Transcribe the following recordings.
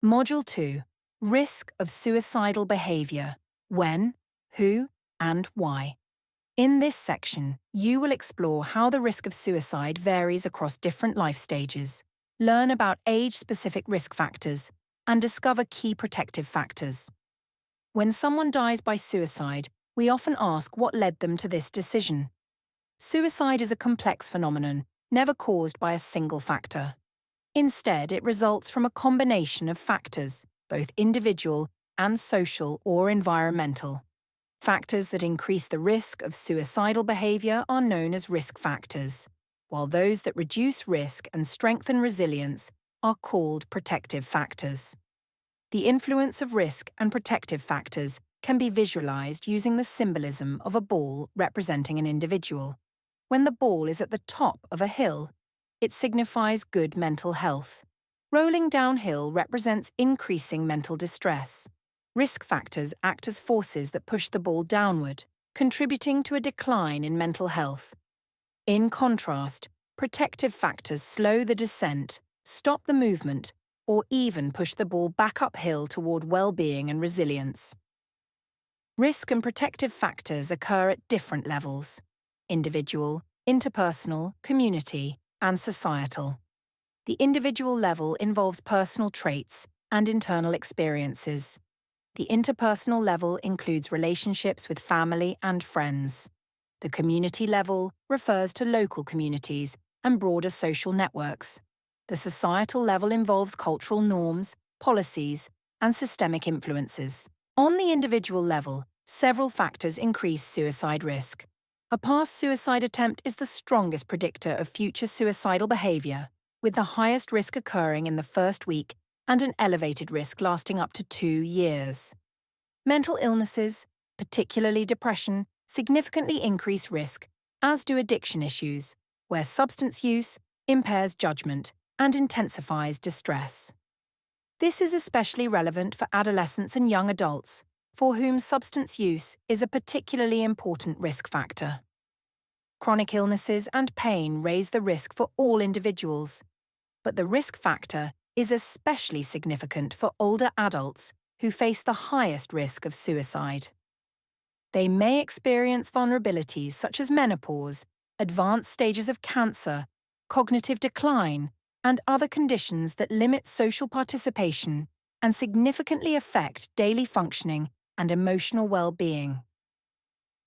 Module 2. Risk of suicidal behaviour. When, who, and why. In this section, you will explore how the risk of suicide varies across different life stages, learn about age-specific risk factors, and discover key protective factors. When someone dies by suicide, we often ask what led them to this decision. Suicide is a complex phenomenon, never caused by a single factor. Instead, it results from a combination of factors, both individual and social or environmental. Factors that increase the risk of suicidal behaviour are known as risk factors, while those that reduce risk and strengthen resilience are called protective factors. The influence of risk and protective factors can be visualised using the symbolism of a ball representing an individual. When the ball is at the top of a hill, it signifies good mental health. Rolling downhill represents increasing mental distress. Risk factors act as forces that push the ball downward, contributing to a decline in mental health. In contrast, protective factors slow the descent, stop the movement, or even push the ball back uphill toward well-being and resilience. Risk and protective factors occur at different levels: individual, interpersonal, community, and societal. The individual level involves personal traits and internal experiences. The interpersonal level includes relationships with family and friends. The community level refers to local communities and broader social networks. The societal level involves cultural norms, policies, and systemic influences. On the individual level, several factors increase suicide risk. A past suicide attempt is the strongest predictor of future suicidal behaviour, with the highest risk occurring in the first week and an elevated risk lasting up to 2 years. Mental illnesses, particularly depression, significantly increase risk, as do addiction issues, where substance use impairs judgment and intensifies distress. This is especially relevant for adolescents and young adults, for whom substance use is a particularly important risk factor. Chronic illnesses and pain raise the risk for all individuals, but the risk factor is especially significant for older adults who face the highest risk of suicide. They may experience vulnerabilities such as menopause, advanced stages of cancer, cognitive decline, and other conditions that limit social participation and significantly affect daily functioning and emotional well-being.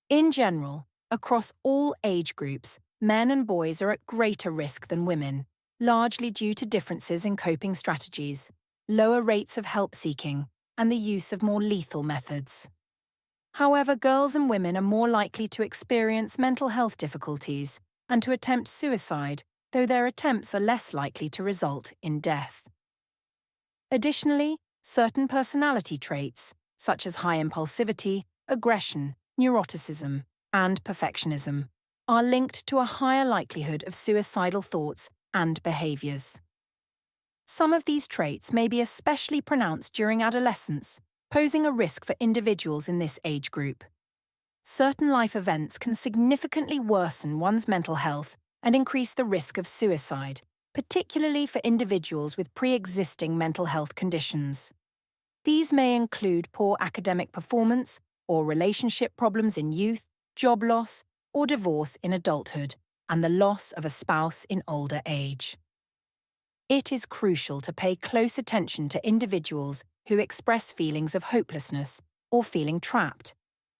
In general, across all age groups, men and boys are at greater risk than women, largely due to differences in coping strategies, lower rates of help-seeking, and the use of more lethal methods. However, girls and women are more likely to experience mental health difficulties and to attempt suicide, though their attempts are less likely to result in death. Additionally, certain personality traits, such as high impulsivity, aggression, neuroticism, and perfectionism, are linked to a higher likelihood of suicidal thoughts and behaviours. Some of these traits may be especially pronounced during adolescence, posing a risk for individuals in this age group. Certain life events can significantly worsen one's mental health and increase the risk of suicide, particularly for individuals with pre-existing mental health conditions. These may include poor academic performance or relationship problems in youth, job loss, or divorce in adulthood, and the loss of a spouse in older age. It is crucial to pay close attention to individuals who express feelings of hopelessness or feeling trapped,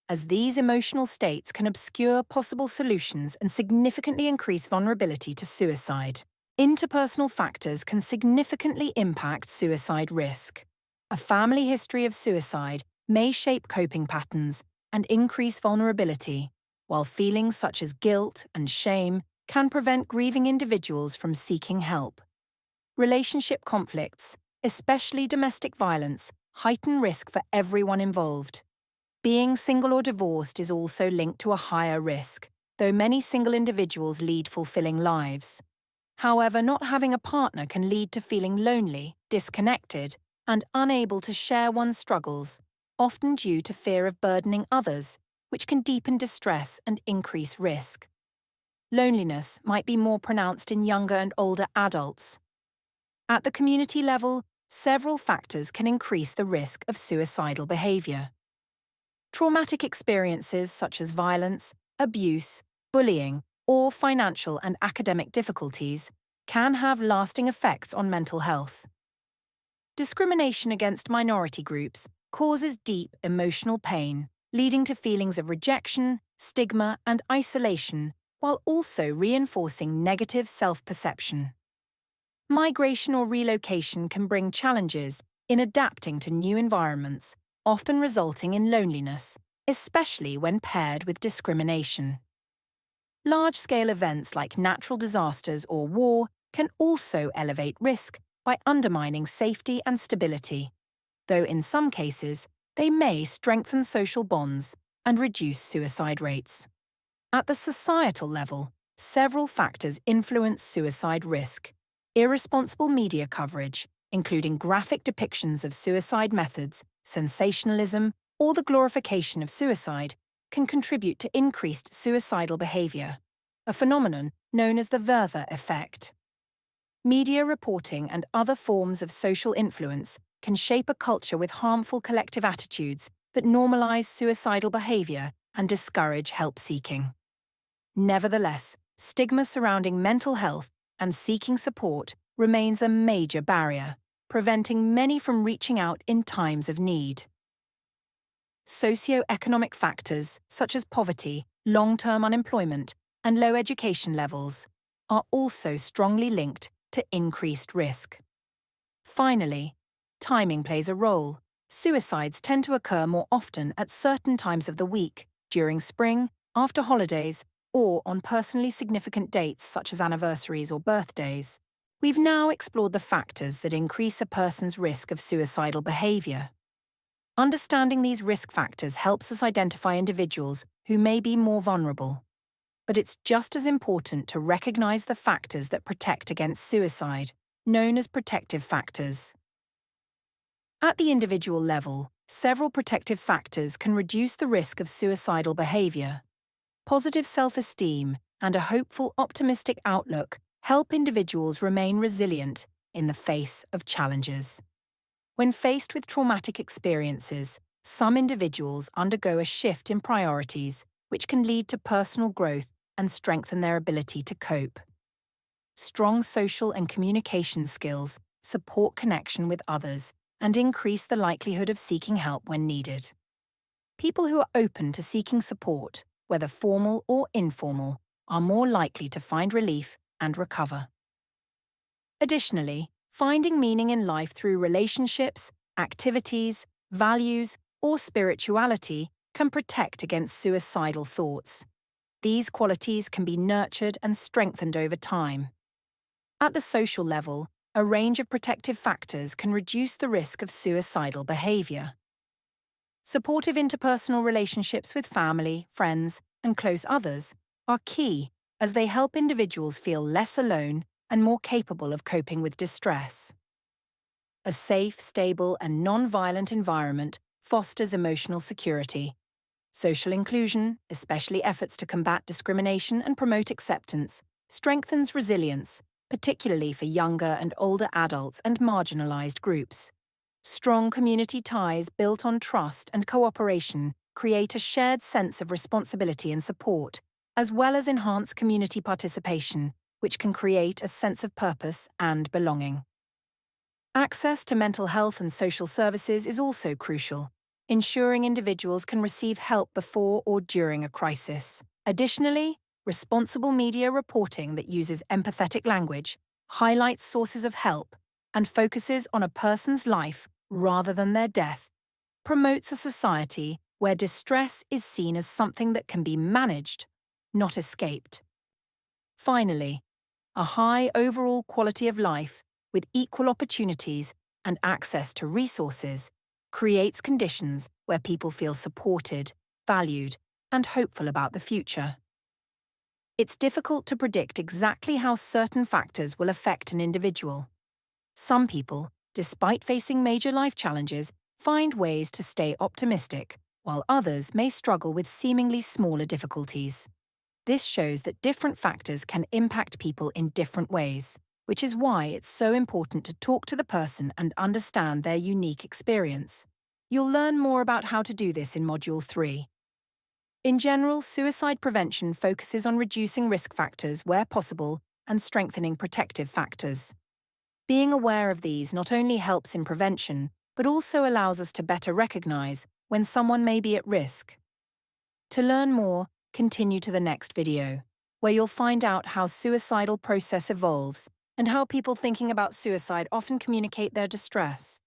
as these emotional states can obscure possible solutions and significantly increase vulnerability to suicide. Interpersonal factors can significantly impact suicide risk. A family history of suicide may shape coping patterns and increase vulnerability, while feelings such as guilt and shame can prevent grieving individuals from seeking help. Relationship conflicts, especially domestic violence, heighten risk for everyone involved. Being single or divorced is also linked to a higher risk, though many single individuals lead fulfilling lives. However, not having a partner can lead to feeling lonely, disconnected, and unable to share one's struggles, often due to fear of burdening others, which can deepen distress and increase risk. Loneliness might be more pronounced in younger and older adults. At the community level, several factors can increase the risk of suicidal behaviour. Traumatic experiences such as violence, abuse, bullying, or financial and academic difficulties can have lasting effects on mental health. Discrimination against minority groups causes deep emotional pain, leading to feelings of rejection, stigma, and isolation, while also reinforcing negative self-perception. Migration or relocation can bring challenges in adapting to new environments, often resulting in loneliness, especially when paired with discrimination. Large-scale events like natural disasters or war can also elevate risk by undermining safety and stability, though in some cases, they may strengthen social bonds and reduce suicide rates. At the societal level, several factors influence suicide risk. Irresponsible media coverage, including graphic depictions of suicide methods, sensationalism, or the glorification of suicide, can contribute to increased suicidal behaviour, a phenomenon known as the Werther effect. Media reporting and other forms of social influence can shape a culture with harmful collective attitudes that normalise suicidal behaviour and discourage help-seeking. Nevertheless, stigma surrounding mental health and seeking support remains a major barrier, preventing many from reaching out in times of need. Socio-economic factors such as poverty, long-term unemployment, and low education levels are also strongly linked to increased risk. Finally, timing plays a role. Suicides tend to occur more often at certain times of the week, during spring, after holidays, or on personally significant dates such as anniversaries or birthdays. We've now explored the factors that increase a person's risk of suicidal behaviour. Understanding these risk factors helps us identify individuals who may be more vulnerable. But it's just as important to recognise the factors that protect against suicide, known as protective factors. At the individual level, several protective factors can reduce the risk of suicidal behaviour. Positive self-esteem and a hopeful, optimistic outlook help individuals remain resilient in the face of challenges. When faced with traumatic experiences, some individuals undergo a shift in priorities, which can lead to personal growth and strengthen their ability to cope. Strong social and communication skills support connection with others and increase the likelihood of seeking help when needed. People who are open to seeking support, whether formal or informal, are more likely to find relief and recover. Additionally, finding meaning in life through relationships, activities, values, or spirituality can protect against suicidal thoughts. These qualities can be nurtured and strengthened over time. At the social level, a range of protective factors can reduce the risk of suicidal behaviour. Supportive interpersonal relationships with family, friends, and close others are key as they help individuals feel less alone and more capable of coping with distress. A safe, stable, and non-violent environment fosters emotional security. Social inclusion, especially efforts to combat discrimination and promote acceptance, strengthens resilience, particularly for younger and older adults and marginalized groups. Strong community ties built on trust and cooperation create a shared sense of responsibility and support, as well as enhance community participation, which can create a sense of purpose and belonging. Access to mental health and social services is also crucial, ensuring individuals can receive help before or during a crisis. Additionally, responsible media reporting that uses empathetic language, highlights sources of help, and focuses on a person's life rather than their death, promotes a society where distress is seen as something that can be managed, not escaped. Finally, a high overall quality of life with equal opportunities and access to resources creates conditions where people feel supported, valued, and hopeful about the future. It's difficult to predict exactly how certain factors will affect an individual. Some people, despite facing major life challenges, find ways to stay optimistic, while others may struggle with seemingly smaller difficulties. This shows that different factors can impact people in different ways. which is why it's so important to talk to the person and understand their unique experience. You'll learn more about how to do this in Module 3. In general, suicide prevention focuses on reducing risk factors where possible and strengthening protective factors. Being aware of these not only helps in prevention, but also allows us to better recognize when someone may be at risk. To learn more, continue to the next video, where you'll find out how suicidal process evolves and how people thinking about suicide often communicate their distress.